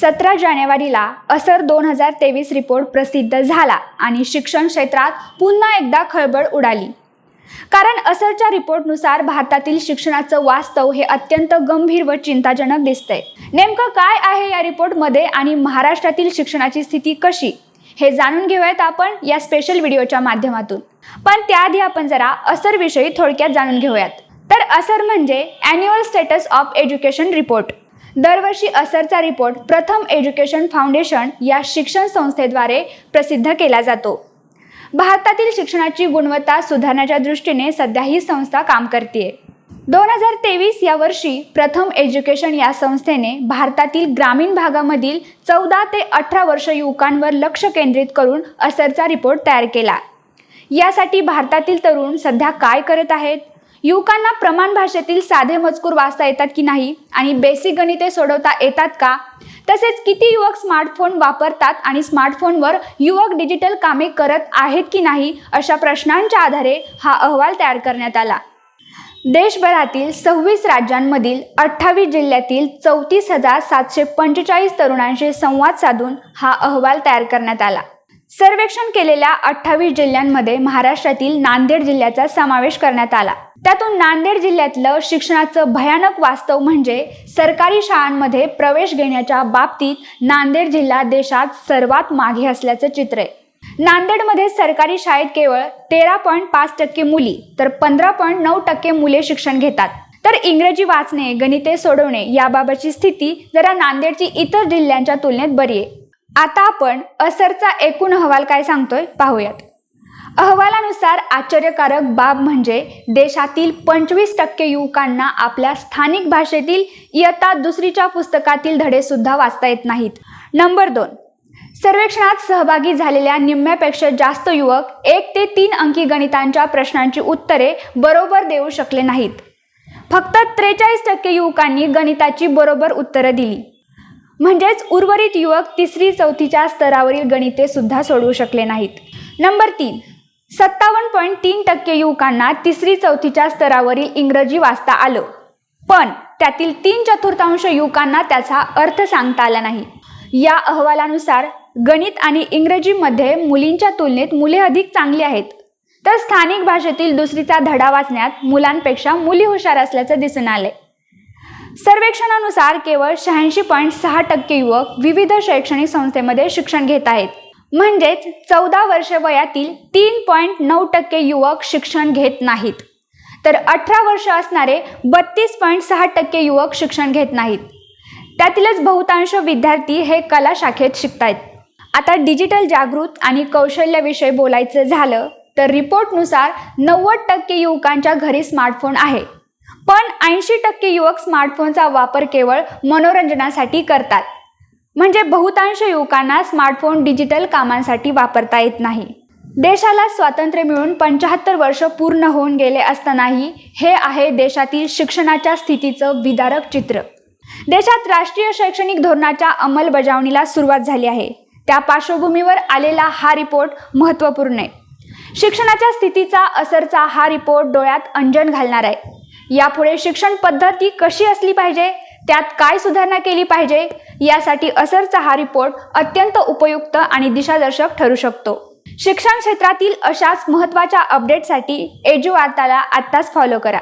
17 जानेवारीला असर 2023 रिपोर्ट प्रसिद्ध झाला आणि शिक्षण क्षेत्रात पुन्हा एकदा खळबळ उडाली। कारण असरच्या रिपोर्टनुसार भारतातील शिक्षणाचं वास्तव हे अत्यंत गंभीर व चिंताजनक दिसतंय। नेमकं काय आहे या रिपोर्टमध्ये आणि महाराष्ट्रातील शिक्षणाची स्थिती कशी हे जाणून घेऊयात आपण या स्पेशल व्हिडिओच्या माध्यमातून। पण त्याआधी आपण जरा असर विषयी थोडक्यात जाणून घेऊयात। तर असर म्हणजे annual status of education report. दरवर्षी असरचा रिपोर्ट प्रथम एज्युकेशन फाउंडेशन या शिक्षण संस्थेद्वारे प्रसिद्ध केला जातो। भारतातील शिक्षणाची गुणवत्ता सुधारण्याच्या दृष्टीने सध्या ही संस्था काम करते। 2023 या वर्षी प्रथम एज्युकेशन या संस्थेने भारतातील ग्रामीण भागामधील 14 ते 18 वर्ष युवकांवर लक्ष केंद्रित करून असरचा रिपोर्ट तयार केला। यासाठी भारतातील तरुण सध्या काय करत आहेत, युवकांना प्रमाण भाषेतील साधे मजकूर वाचता येतात की नाही आणि बेसिक गणिते सोडवता येतात का, तसेच किती युवक स्मार्टफोन वापरतात आणि स्मार्टफोनवर युवक डिजिटल कामे करत आहेत की नाही, अशा प्रश्नांच्या आधारे हा अहवाल तयार करण्यात आला। देशभरातील 26 राज्यांमधील 28 जिल्ह्यातील 34,745 तरुणांशी संवाद साधून हा अहवाल तयार करण्यात आला। सर्वेक्षण केलेल्या 28 जिल्ह्यांमध्ये महाराष्ट्रातील नांदेड जिल्ह्याचा समावेश करण्यात आला। त्यातून नांदेड जिल्ह्यातलं शिक्षणाचं भयानक वास्तव म्हणजे सरकारी शाळांमध्ये प्रवेश घेण्याच्या बाबतीत नांदेड जिल्हा देशात सर्वात मागे असल्याचं चित्र आहे। नांदेडमध्ये सरकारी शाळेत केवळ 13.5% मुली तर 15.9% मुले शिक्षण घेतात। तर इंग्रजी वाचणे, गणिते सोडवणे याबाबतची स्थिती जरा नांदेडची इतर जिल्ह्यांच्या तुलनेत बरी आहे। आता आपण असरचा एकूण अहवाल काय सांगतोय पाहूयात। अहवालानुसार आश्चर्यकारक बाब म्हणजे देशातील 25% युवकांना आपल्या स्थानिक भाषेतील इयत्ता 2च्या पुस्तकातील धडे सुद्धा वाचता येत नाहीत। नंबर 2, सर्वेक्षणात सहभागी झालेल्या निम्म्यापेक्षा जास्त युवक 1 ते 3 अंकी गणितांच्या प्रश्नांची उत्तरे बरोबर देऊ शकले नाहीत। फक्त 43% युवकांनी गणिताची बरोबर उत्तरे दिली, म्हणजेच उर्वरित युवक 3री-4थीच्या स्तरावरील गणिते सुद्धा सोडवू शकले नाहीत। नंबर 3, 57.3% युवकांना 3री-4थीच्या स्तरावरील इंग्रजी वाचता आलं, पण त्यातील 3/4 युवकांना त्याचा अर्थ सांगता आला नाही। या अहवालानुसार गणित आणि इंग्रजीमध्ये मुलींच्या तुलनेत मुले अधिक चांगली आहेत, तर स्थानिक भाषेतील 2रीचा धडा वाचण्यात मुलांपेक्षा मुली हुशार असल्याचं दिसून आले। सर्वेक्षणानुसार केवळ 86.6% युवक विविध शैक्षणिक संस्थेमध्ये शिक्षण घेत आहेत, म्हणजेच 14 वर्ष वयातील 3.9% युवक शिक्षण घेत नाहीत, तर 18 वर्ष असणारे 32.6% युवक शिक्षण घेत नाहीत। त्यातीलच बहुतांश विद्यार्थी हे कला शाखेत शिकतायत। आता डिजिटल जागृत आणि कौशल्याविषयी बोलायचं झालं तर रिपोर्टनुसार 90% युवकांच्या घरी स्मार्टफोन आहे, पण 80% युवक स्मार्टफोनचा वापर केवळ मनोरंजनासाठी करतात, म्हणजे बहुतांश युवकांना स्मार्टफोन डिजिटल कामांसाठी वापरता येत नाही। देशाला स्वातंत्र्य मिळून 75 वर्ष पूर्ण होऊन गेले असतानाही हे आहे देशातील शिक्षणाच्या स्थितीचं विदारक चित्र। देशात राष्ट्रीय शैक्षणिक धोरणाच्या अंमलबजावणीला सुरुवात झाली आहे। त्या पार्श्वभूमीवर आलेला हा रिपोर्ट महत्त्वपूर्ण आहे। शिक्षणाच्या स्थितीचा असरचा हा रिपोर्ट डोळ्यात अंजन घालणार आहे। यापुढे शिक्षण पद्धती कशी असली पाहिजे, त्यात काय सुधारणा केली पाहिजे, यासाठी असरचा हा रिपोर्ट अत्यंत उपयुक्त आणि दिशादर्शक ठरू शकतो। शिक्षण क्षेत्रातील अशाच महत्त्वाच्या अपडेटसाठी एज्युवार्ताला आत्ताच फॉलो करा।